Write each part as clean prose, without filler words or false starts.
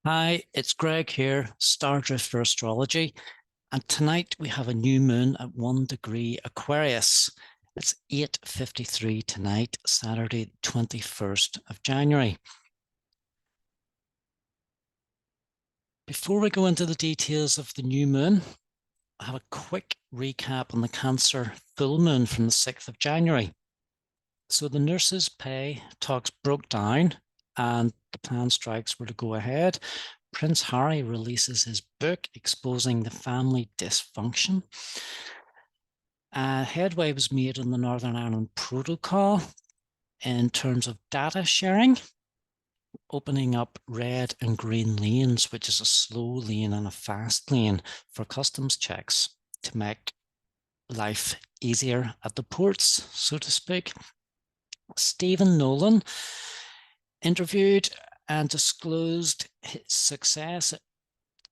Hi, it's Greg here, Star Drifter Astrology, and tonight we have a new moon at 1 degree Aquarius. It's 8:53 tonight, Saturday, 21st of January. Before we go into the details of the new moon, I have a quick recap on the Cancer full moon from the 6th of January. So the nurses' pay talks broke down and the planned strikes were to go ahead. Prince Harry releases his book exposing the family dysfunction. Headway was made on the Northern Ireland Protocol in terms of data sharing, opening up red and green lanes, which is a slow lane and a fast lane for customs checks to make life easier at the ports, so to speak. Stephen Nolan interviewed and disclosed his success at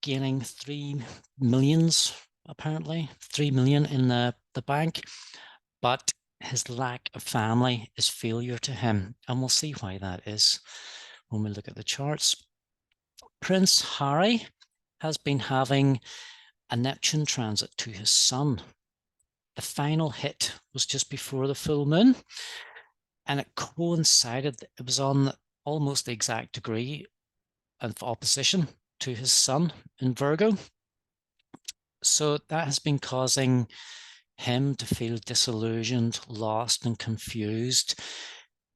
gaining 3 millions, apparently 3 million in the bank, but his lack of family is failure to him, and we'll see why that is when we look at the charts. Prince Harry has been having a Neptune transit to his sun. The final hit was just before the full moon, and it coincided, it was on almost the exact degree of opposition to his sun in Virgo. So that has been causing him to feel disillusioned, lost, and confused.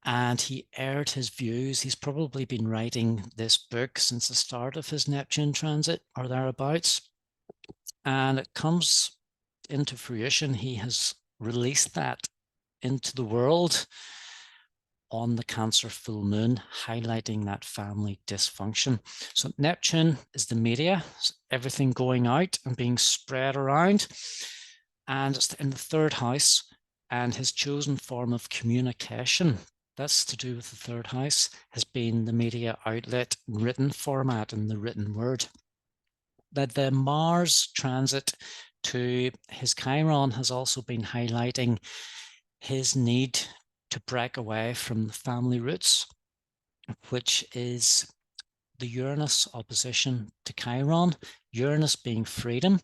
And he aired his views. He's probably been writing this book since the start of his Neptune transit or thereabouts. And it comes into fruition. He has released that into the world on the Cancer full moon, highlighting that family dysfunction. So Neptune is the media, everything going out and being spread around. And it's in the third house, and his chosen form of communication, that's to do with the third house, has been the media outlet, written format, and the written word. That the Mars transit to his Chiron has also been highlighting his need to break away from the family roots, which is the Uranus opposition to Chiron, Uranus being freedom,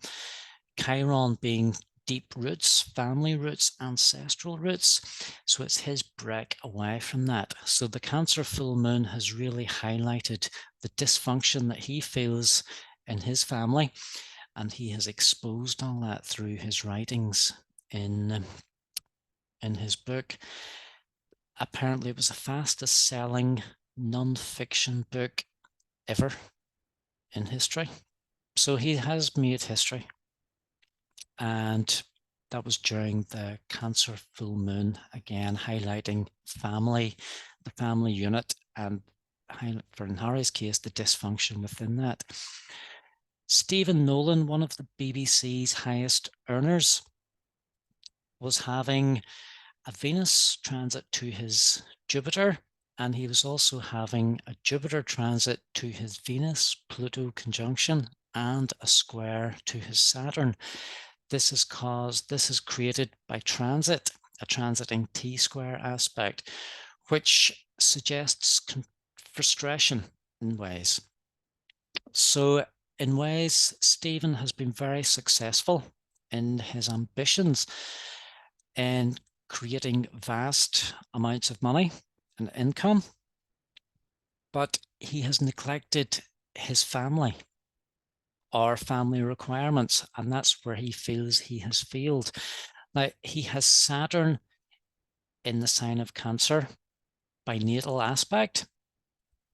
Chiron being deep roots, family roots, ancestral roots. So it's his break away from that. So the Cancer full moon has really highlighted the dysfunction that he feels in his family, and he has exposed all that through his writings in his book. Apparently, it was the fastest selling non-fiction book ever in history. So he has made history. And that was during the Cancer full moon, again, highlighting family, the family unit, and for in Harry's case, the dysfunction within that. Stephen Nolan, one of the BBC's highest earners, was having a Venus transit to his Jupiter, and he was also having a Jupiter transit to his Venus-Pluto conjunction and a square to his Saturn. This is created by transit, a transiting T-square aspect, which suggests frustration in ways. So in ways, Stephen has been very successful in his ambitions in creating vast amounts of money and income, but he has neglected his family or family requirements, and that's where he feels he has failed. Now, he has Saturn in the sign of Cancer by natal aspect.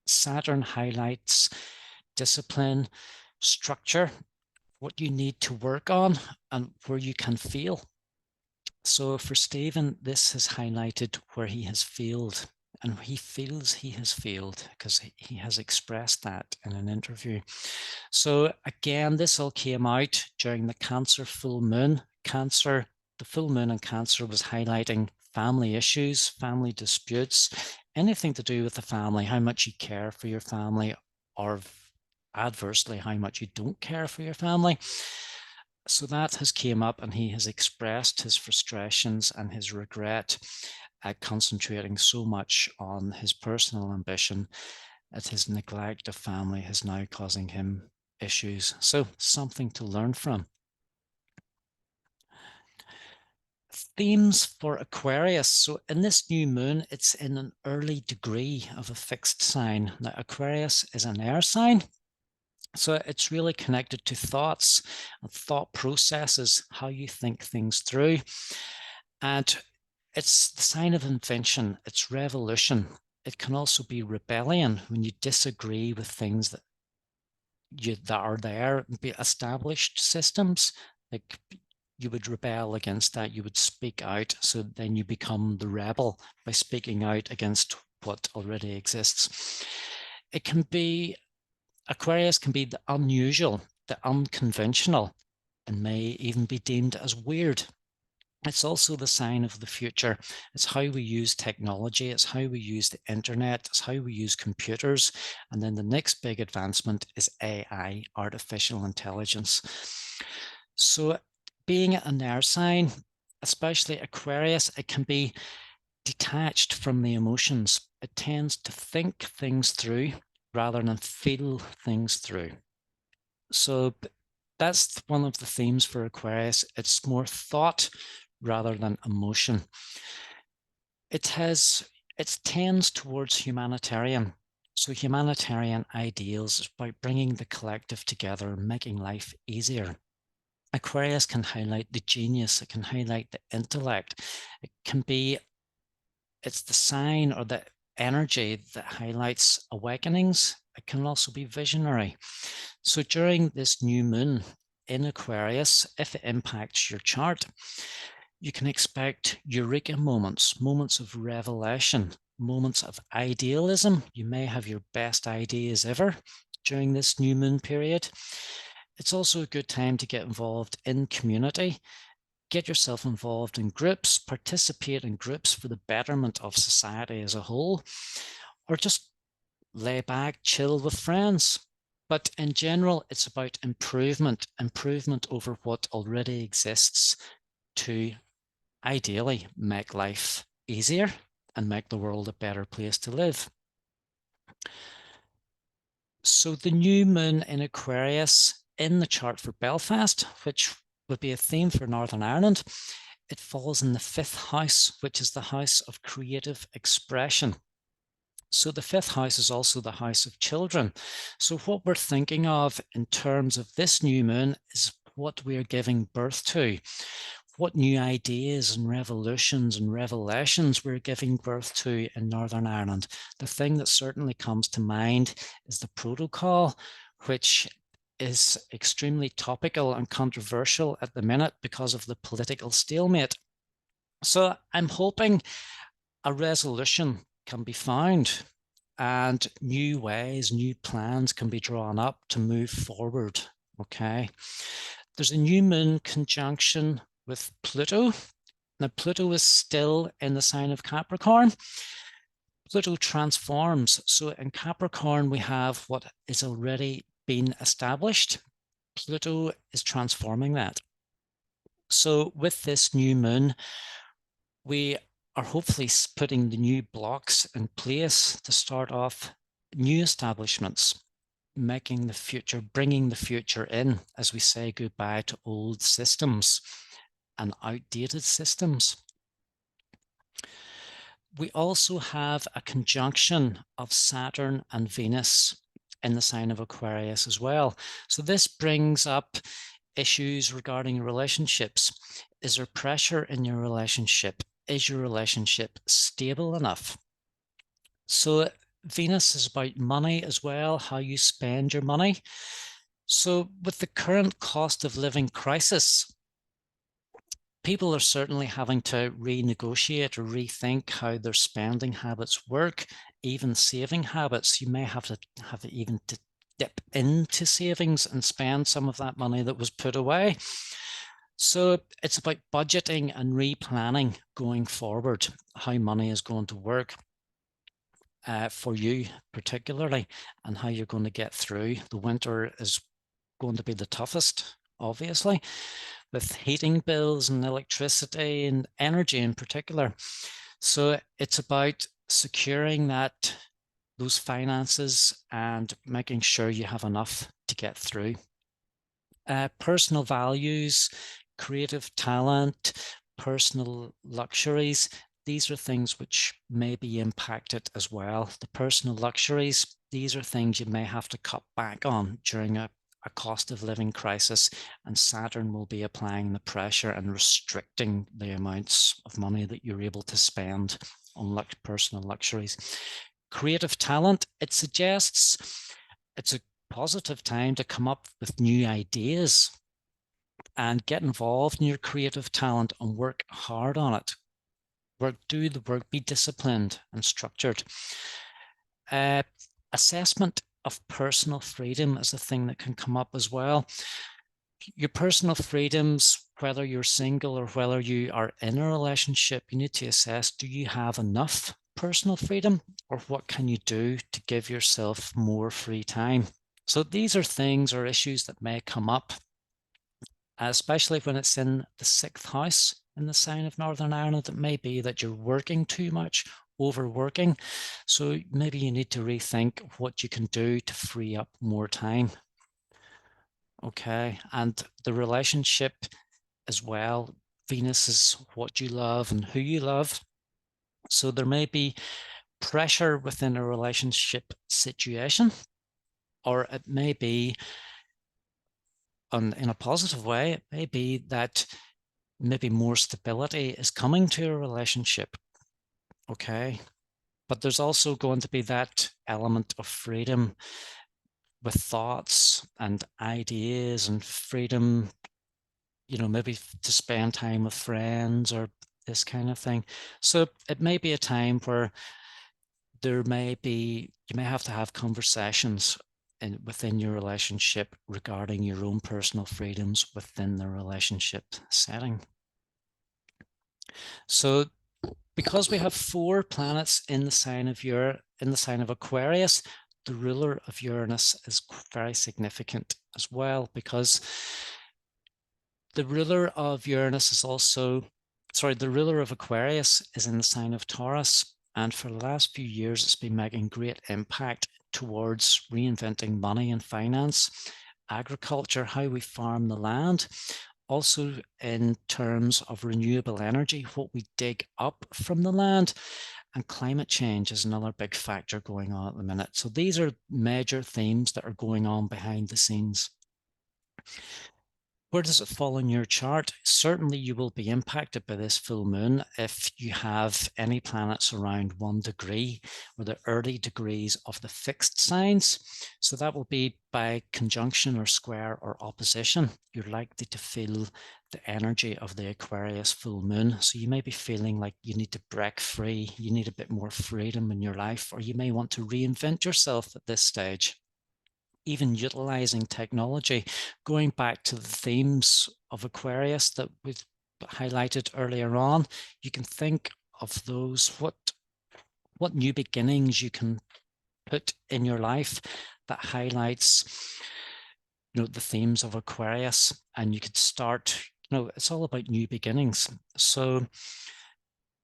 Saturn highlights discipline, structure, what you need to work on, and where you can fail. So for Stephen, this has highlighted where he has failed, and he feels he has failed because he has expressed that in an interview. So again, this all came out during the Cancer full moon. The full moon in Cancer was highlighting family issues, family disputes, anything to do with the family, how much you care for your family, or adversely, how much you don't care for your family. So that has came up, and he has expressed his frustrations and his regret at concentrating so much on his personal ambition that his neglect of family is now causing him issues. So something to learn from. Themes for Aquarius. So in this new moon, it's in an early degree of a fixed sign. Now, Aquarius is an air sign. So it's really connected to thoughts and thought processes, how you think things through. And it's the sign of invention, it's revolution. It can also be rebellion when you disagree with things that are there, be established systems. Like you would rebel against that, you would speak out. So then you become the rebel by speaking out against what already exists. It can be, Aquarius can be the unusual, the unconventional, and may even be deemed as weird. It's also the sign of the future. It's how we use technology. It's how we use the internet. It's how we use computers. And then the next big advancement is AI, artificial intelligence. So being an air sign, especially Aquarius, it can be detached from the emotions. It tends to think things through rather than feel things through. So that's one of the themes for Aquarius. It's more thought rather than emotion. It tends towards humanitarian. So humanitarian ideals is about bringing the collective together, making life easier. Aquarius can highlight the genius, it can highlight the intellect. It's the sign or the energy that highlights awakenings. It can also be visionary. So during this new moon in Aquarius, if it impacts your chart, you can expect eureka moments, moments of revelation, moments of idealism. You may have your best ideas ever during this new moon period. It's also a good time to get involved in community. Get yourself involved in groups, participate in groups for the betterment of society as a whole, or just lay back, chill with friends. But in general, it's about improvement over what already exists to ideally make life easier and make the world a better place to live. So the new moon in Aquarius in the chart for Belfast, which would be a theme for Northern Ireland, it falls in the 5th house, which is the house of creative expression. So the 5th house is also the house of children. So what we're thinking of in terms of this new moon is what we are giving birth to, what new ideas and revolutions and revelations we're giving birth to in Northern Ireland. The thing that certainly comes to mind is the protocol, which is extremely topical and controversial at the minute because of the political stalemate. So I'm hoping a resolution can be found and new ways, new plans can be drawn up to move forward. Okay. There's a new moon conjunction with Pluto. Now, Pluto is still in the sign of Capricorn. Pluto transforms. So in Capricorn, we have what is already been established. Pluto is transforming that. So with this new moon, we are hopefully putting the new blocks in place to start off new establishments, making the future, bringing the future in as we say goodbye to old systems and outdated systems. We also have a conjunction of Saturn and Venus in the sign of Aquarius as well. So this brings up issues regarding relationships. Is there pressure in your relationship? Is your relationship stable enough? So Venus is about money as well, how you spend your money. So with the current cost of living crisis, people are certainly having to renegotiate or rethink how their spending habits work, even saving habits. You may have to even to dip into savings and spend some of that money that was put away. So it's about budgeting and replanning going forward, how money is going to work for you particularly, and how you're going to get through. The winter is going to be the toughest, obviously, with heating bills and electricity and energy in particular. So it's about securing that those finances and making sure you have enough to get through. Personal values, creative talent, personal luxuries, these are things which may be impacted as well. The personal luxuries, these are things you may have to cut back on during a cost of living crisis, and Saturn will be applying the pressure and restricting the amounts of money that you're able to spend on personal luxuries. Creative talent, it suggests it's a positive time to come up with new ideas and get involved in your creative talent and work hard on it. Do the work, be disciplined and structured. Assessment of personal freedom is a thing that can come up as well. Your personal freedoms, whether you're single or whether you are in a relationship, you need to assess, do you have enough personal freedom, or what can you do to give yourself more free time? So these are things or issues that may come up, especially when it's in the 6th house in the sign of Northern Ireland. It may be that you're working too much, overworking. So maybe you need to rethink what you can do to free up more time. Okay, and the relationship as well. Venus is what you love and who you love. So there may be pressure within a relationship situation, or it may be, in a positive way, it may be that maybe more stability is coming to a relationship. Okay, but there's also going to be that element of freedom with thoughts and ideas, and freedom, maybe to spend time with friends or this kind of thing. So it may be a time where you may have to have conversations within your relationship regarding your own personal freedoms within the relationship setting. So because we have 4 planets in the sign of Aquarius, the ruler of Uranus is very significant as well, because the ruler of Aquarius is in the sign of Taurus. And for the last few years, it's been making great impact towards reinventing money and finance, agriculture, how we farm the land. Also in terms of renewable energy, what we dig up from the land, and climate change is another big factor going on at the minute. So these are major themes that are going on behind the scenes. Where does it fall in your chart? Certainly you will be impacted by this full moon if you have any planets around 1 degree, or the early degrees of the fixed signs. So that will be by conjunction or square or opposition. You're likely to feel the energy of the Aquarius full moon. So you may be feeling like you need to break free, you need a bit more freedom in your life, or you may want to reinvent yourself at this stage. Even utilizing technology, going back to the themes of Aquarius that we've highlighted earlier on, you can think of those, what new beginnings you can put in your life that highlights, the themes of Aquarius, and you could start, it's all about new beginnings. So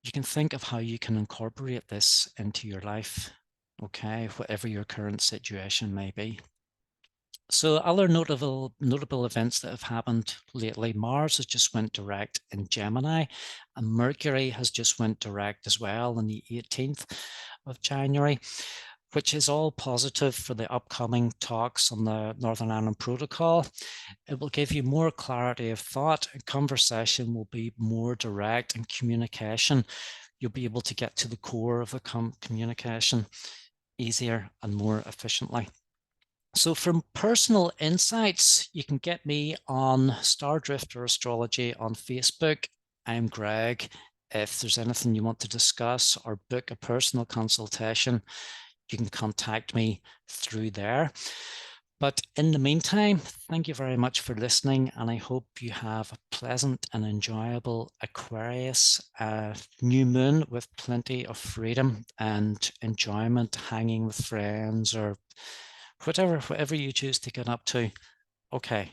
you can think of how you can incorporate this into your life, okay, whatever your current situation may be. So other notable events that have happened lately, Mars has just went direct in Gemini, and Mercury has just went direct as well on the 18th of January, which is all positive for the upcoming talks on the Northern Ireland Protocol. It will give you more clarity of thought, and conversation will be more direct, and communication, you'll be able to get to the core of the communication easier and more efficiently. So from personal insights, you can get me on Stardrifter Astrology on Facebook. I'm Greg. If there's anything you want to discuss or book a personal consultation, you can contact me through there. But in the meantime, thank you very much for listening, and I hope you have a pleasant and enjoyable Aquarius new moon with plenty of freedom and enjoyment, hanging with friends, or whatever you choose to get up to. Okay.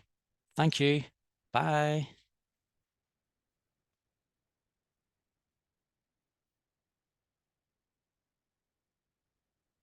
Thank you. Bye.